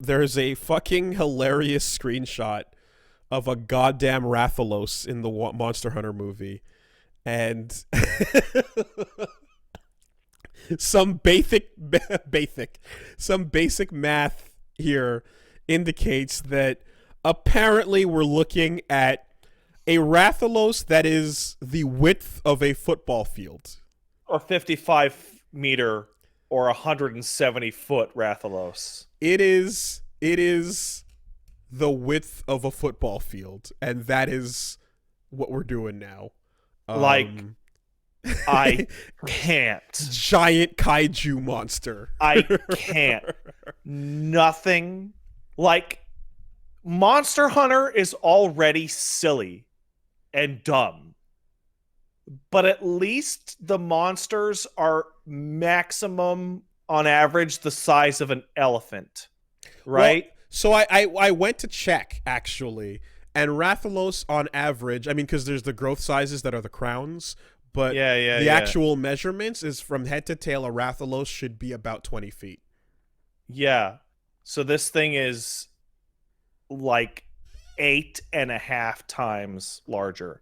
There's a fucking hilarious screenshot of a goddamn Rathalos in the Monster Hunter movie, and some some basic math here indicates that apparently we're looking at a Rathalos that is the width of a football field. Or 55-meter or 170-foot Rathalos. It is the width of a football field, and that is what we're doing now. I can't. Giant kaiju monster. I can't. Nothing. Monster Hunter is already silly and dumb. But at least the monsters are maximum, on average, the size of an elephant. Right? Well, so I went to check, actually, and Rathalos on average, I mean, because there's the growth sizes that are the crowns, but the actual measurements is from head to tail, a Rathalos should be about 20 feet. Yeah. So this thing is like 8.5 times larger,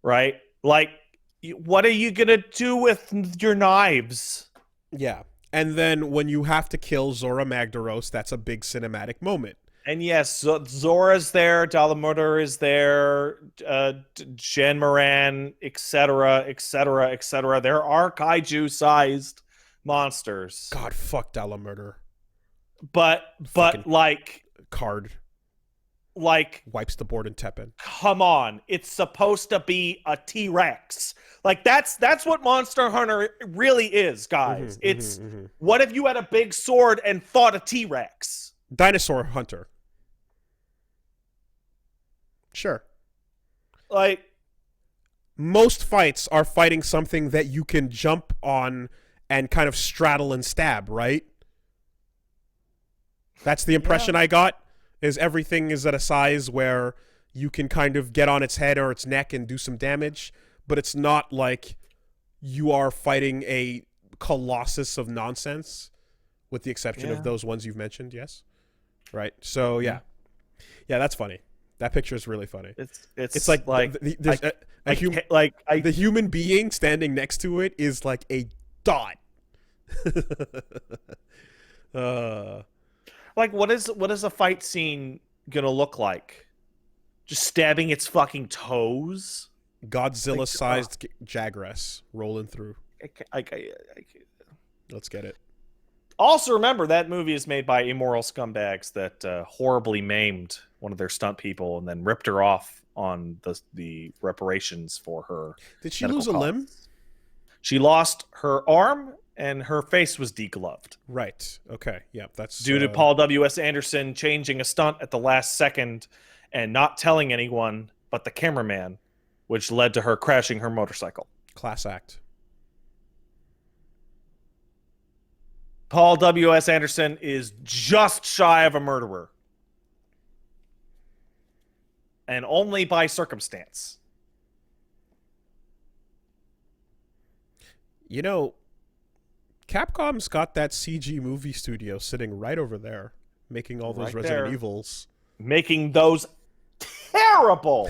right? What are you going to do with your knives? Yeah. And then when you have to kill Zora Magdaros, that's a big cinematic moment. And yes, Zora's there, Dalamudar is there, Jen Moran, etc., etc., etc. There are kaiju-sized monsters. God, fuck Dalamudar. But card. Wipes the board in Teppen. Come on, it's supposed to be a T-Rex. That's what Monster Hunter really is, guys. What if you had a big sword and fought a T-Rex? Dinosaur Hunter. Sure. Most fights are fighting something that you can jump on and kind of straddle and stab, right? That's the impression I got, is everything is at a size where you can kind of get on its head or its neck and do some damage, but it's not like you are fighting a colossus of nonsense, with the exception of those ones you've mentioned, yes? Right. So yeah, that's funny. That picture is really funny. It's like the human being standing next to it is like a dot. What is a fight scene gonna look like? Just stabbing its fucking toes? Godzilla-sized Jagras rolling through. Let's get it. Also, remember that movie is made by immoral scumbags that horribly maimed one of their stunt people and then ripped her off on the reparations for her. Did she lose a limb? She lost her arm and her face was degloved. Right. Okay. Yeah, that's due to Paul W.S. Anderson changing a stunt at the last second and not telling anyone but the cameraman, which led to her crashing her motorcycle. Class act. Paul W.S. Anderson is just shy of a murderer. And only by circumstance. You know, Capcom's got that CG movie studio sitting right over there, making all those Resident Evils. Making those terrible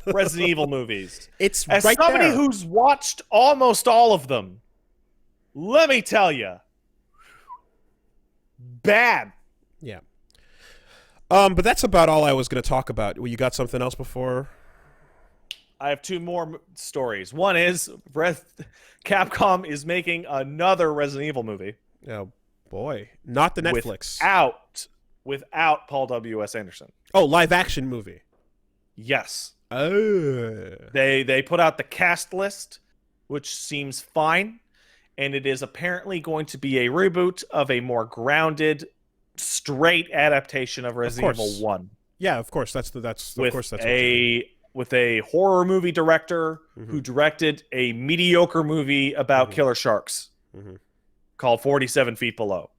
Resident Evil movies. It's As right somebody there. who's watched almost all of them, let me tell you, bad. Yeah. But that's about all I was going to talk about. You got something else before? I have two more stories. One is Capcom is making another Resident Evil movie. Oh, boy. Not the Netflix. Without Paul W.S. Anderson. Oh, live action movie. Yes. Oh. They put out the cast list, which seems fine. And it is apparently going to be a reboot of a more grounded, straight adaptation of Resident Evil 1. Yeah, of course. That's with a horror movie director who directed a mediocre movie about killer sharks called 47 Feet Below.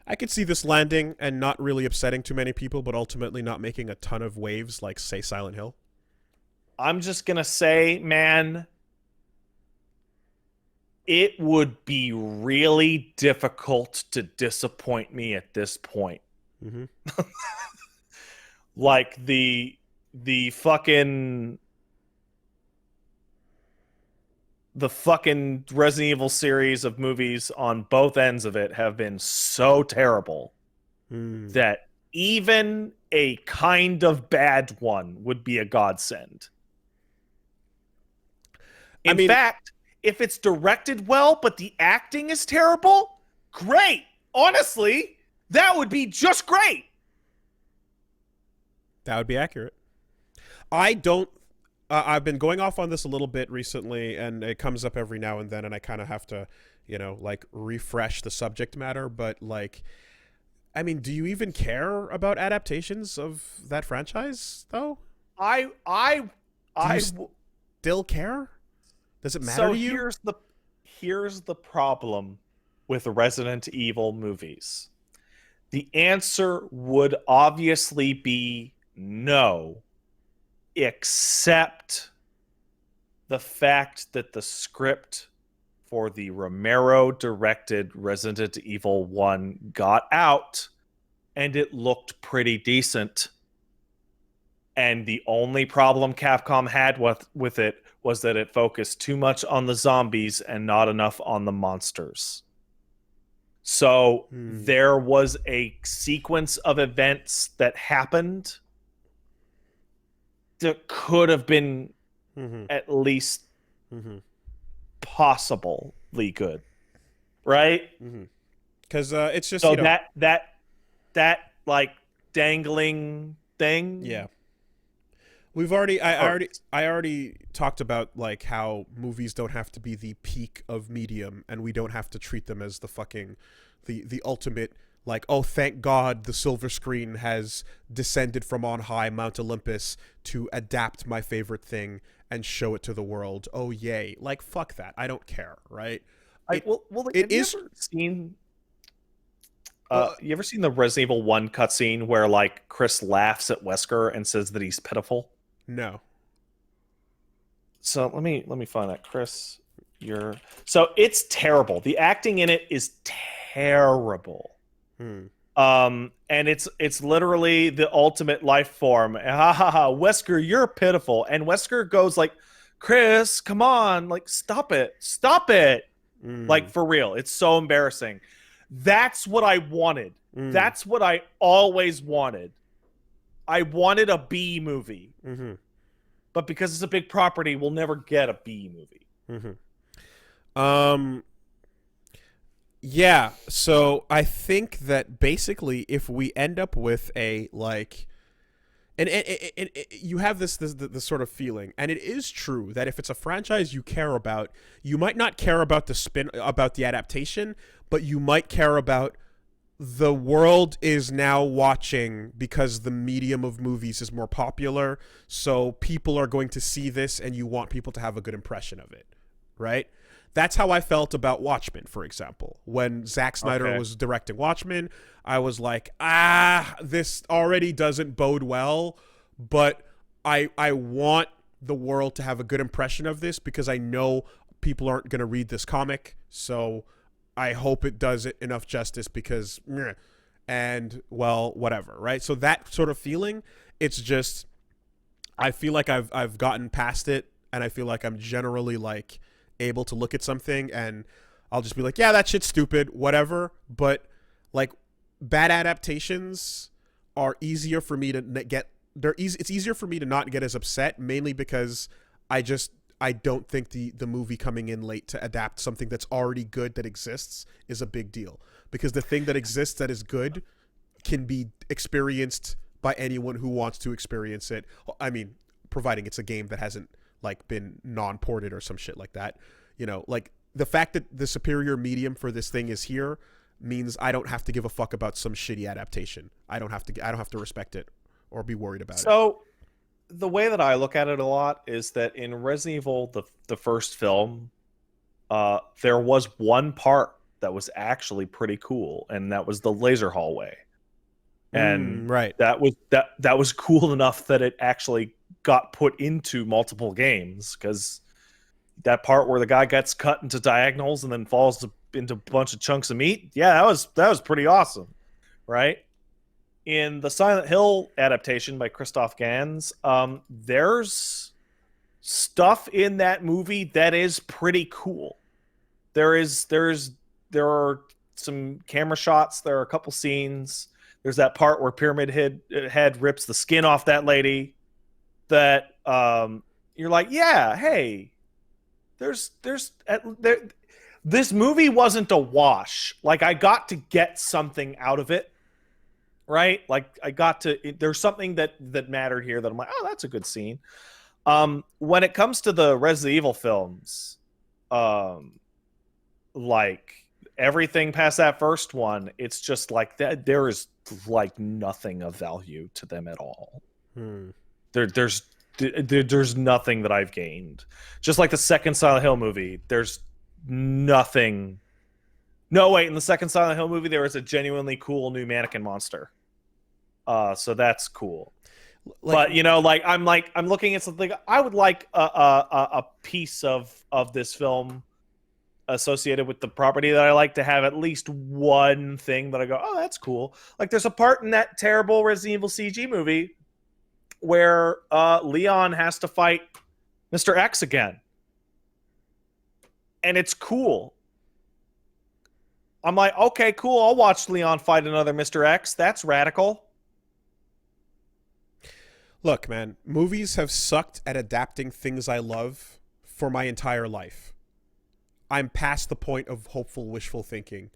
I could see this landing and not really upsetting too many people, but ultimately not making a ton of waves like, say, Silent Hill. I'm just going to say, man, it would be really difficult to disappoint me at this point. Mm-hmm. Like the fucking Resident Evil series of movies on both ends of it have been so terrible Mm. that even a kind of bad one would be a godsend. I In mean, fact, if it's directed well but the acting is terrible, great. Honestly, that would be just great. that would be accurate. I don't. I've been going off on this a little bit recently, and it comes up every now and then, and I kind of have to, like refresh the subject matter. But like, I mean, do you even care about adaptations of that franchise, though? I I Do you I still care? Does it matter so to you? here's the problem with Resident Evil movies. The answer would obviously be no, except the fact that the script for the Romero directed Resident Evil 1 got out and it looked pretty decent. And the only problem Capcom had with it was that it focused too much on the zombies and not enough on the monsters. So Hmm. there was a sequence of events that happened that could have been Mm-hmm. at least Mm-hmm. possibly good, right? Mm-hmm. Because it's just So that like dangling thing yeah. We've already hurt. I already talked about like how movies don't have to be the peak of medium, and we don't have to treat them as the fucking the ultimate, like, oh, thank God the silver screen has descended from on high Mount Olympus to adapt my favorite thing and show it to the world. Oh yay. Like, fuck that. I don't care, right? I It well, it have you is ever seen well you ever seen the Resident Evil 1 cutscene where like Chris laughs at Wesker and says that he's pitiful? no. So let me find that. Chris, you're so it's terrible. The acting in it is terrible. Hmm. And it's literally the ultimate life form. Ha ha ha, Wesker, you're pitiful. And Wesker goes like, Chris, come on, like stop it. Stop it. Like Mm. for real. It's so embarrassing. That's what I wanted. Mm. That's what I always wanted. I wanted a B movie. Mm-hmm. But because it's a big property, we'll never get a B movie. Mm-hmm. Yeah, so I think that basically if we end up with a like and you have this sort of feeling, and it is true that if it's a franchise you care about, you might not care about the adaptation, but you might care about the world is now watching because the medium of movies is more popular, so people are going to see this and you want people to have a good impression of it, right? That's how I felt about Watchmen, for example. When Zack Snyder Okay. was directing Watchmen, I was like, this already doesn't bode well, but I want the world to have a good impression of this because I know people aren't going to read this comic, so I hope it does it enough justice because, and well, whatever, right? So that sort of feeling, it's just, I feel like I've gotten past it, and I feel like I'm generally like able to look at something and I'll just be like, yeah, that shit's stupid, whatever. But like bad adaptations are easier for me to get. They're easy. It's easier for me to not get as upset, mainly because I don't think the movie coming in late to adapt something that's already good that exists is a big deal, because the thing that exists that is good can be experienced by anyone who wants to experience it. I mean, providing it's a game that hasn't like been non-ported or some shit like that. Like the fact that the superior medium for this thing is here means I don't have to give a fuck about some shitty adaptation. I don't have to respect it or be worried about it. So the way that I look at it a lot is that in Resident Evil, the first film, there was one part that was actually pretty cool, and that was the laser hallway. And Right. that was cool enough that it actually got put into multiple games, because that part where the guy gets cut into diagonals and then falls into a bunch of chunks of meat, yeah, that was pretty awesome, right? in the Silent Hill adaptation by Christoph Gans, there's stuff in that movie that is pretty cool. There are some camera shots. There are a couple scenes. There's that part where Pyramid Head rips the skin off that lady. That you're like, yeah, hey, there. This movie wasn't a wash. Like I got to get something out of it, right? Like I got to. There's something that mattered here that I'm like, oh, that's a good scene. When it comes to the Resident Evil films, like everything past that first one, it's just like that. There is like nothing of value to them at all. There's nothing that I've gained. Just like the second Silent Hill movie, there's nothing. No, wait, in the second Silent Hill movie, there was a genuinely cool new mannequin monster. So that's cool. But I'm looking at something. I would like a piece of this film associated with the property that I like to have at least one thing that I go, oh, that's cool. Like there's a part in that terrible Resident Evil CG movie where Leon has to fight Mr. X again. And it's cool. I'm like, okay, cool. I'll watch Leon fight another Mr. X. That's radical. Look, man, movies have sucked at adapting things I love for my entire life. I'm past the point of hopeful, wishful thinking.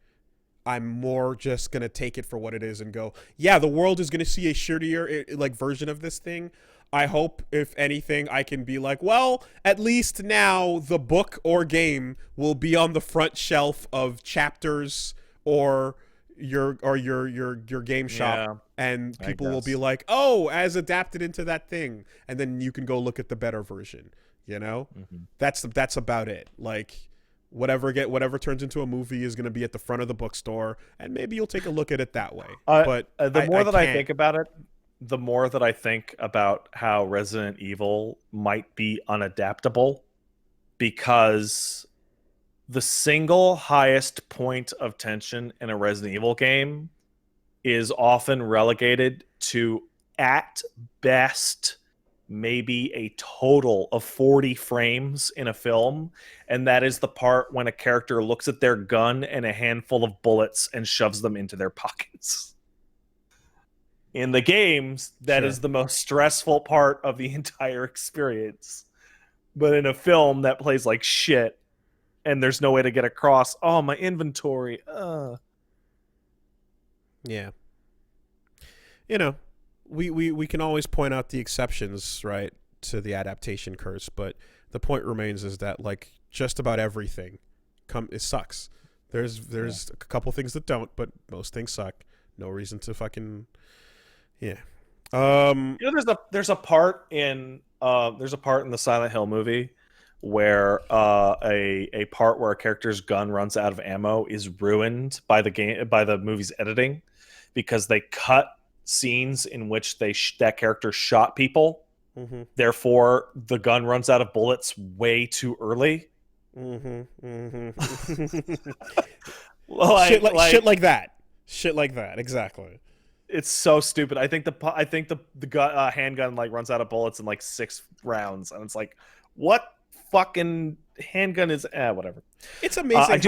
I'm more just going to take it for what it is and go, yeah, the world is going to see a shittier like version of this thing. I hope, if anything, I can be like, well, at least now the book or game will be on the front shelf of Chapters or your game shop, and people will be like, oh, as adapted into that thing, and then you can go look at the better version. That's about it. Like whatever turns into a movie is going to be at the front of the bookstore, and maybe you'll take a look at it that way. But the more that I think about it, the more that I think about how Resident Evil might be unadaptable, because the single highest point of tension in a Resident Evil game is often relegated to, at best, maybe a total of 40 frames in a film, and that is the part when a character looks at their gun and a handful of bullets and shoves them into their pockets. In the games, that is the most stressful part of the entire experience. But in a film that plays like shit, and there's no way to get across, oh, my inventory. Yeah. We can always point out the exceptions, right, to the adaptation curse, but the point remains is that like just about everything it sucks. There's a couple things that don't, but most things suck. No reason to fucking there's a part in the Silent Hill movie where a part where a character's gun runs out of ammo is ruined by the movie's editing, because they cut scenes in which that character shot people. Mm-hmm. Therefore, the gun runs out of bullets way too early. Mm-hmm. Shit like that. Exactly. It's so stupid. I think the handgun like runs out of bullets in like 6 rounds, and it's like, what fucking handgun is whatever. It's amazing.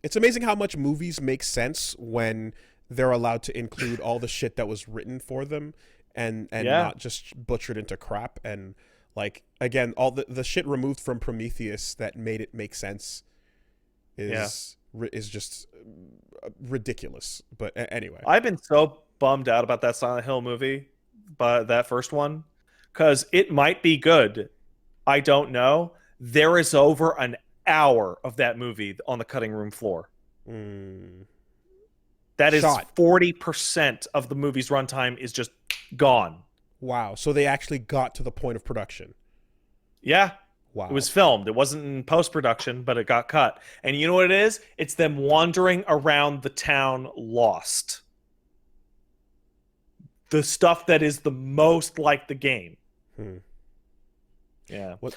It's amazing how much movies make sense when they're allowed to include all the shit that was written for them and not just butchered into crap. And like, again, all the shit removed from Prometheus that made it make sense is just ridiculous. But anyway, I've been so bummed out about that Silent Hill movie, but that first one, because it might be good. I don't know. There is over an hour of that movie on the cutting room floor. That is 40% of the movie's runtime is just gone. Wow. So they actually got to the point of production. Yeah. Wow. It was filmed. It wasn't in post-production, but it got cut. And you know what it is? It's them wandering around the town lost. The stuff that is the most like the game. Yeah. What's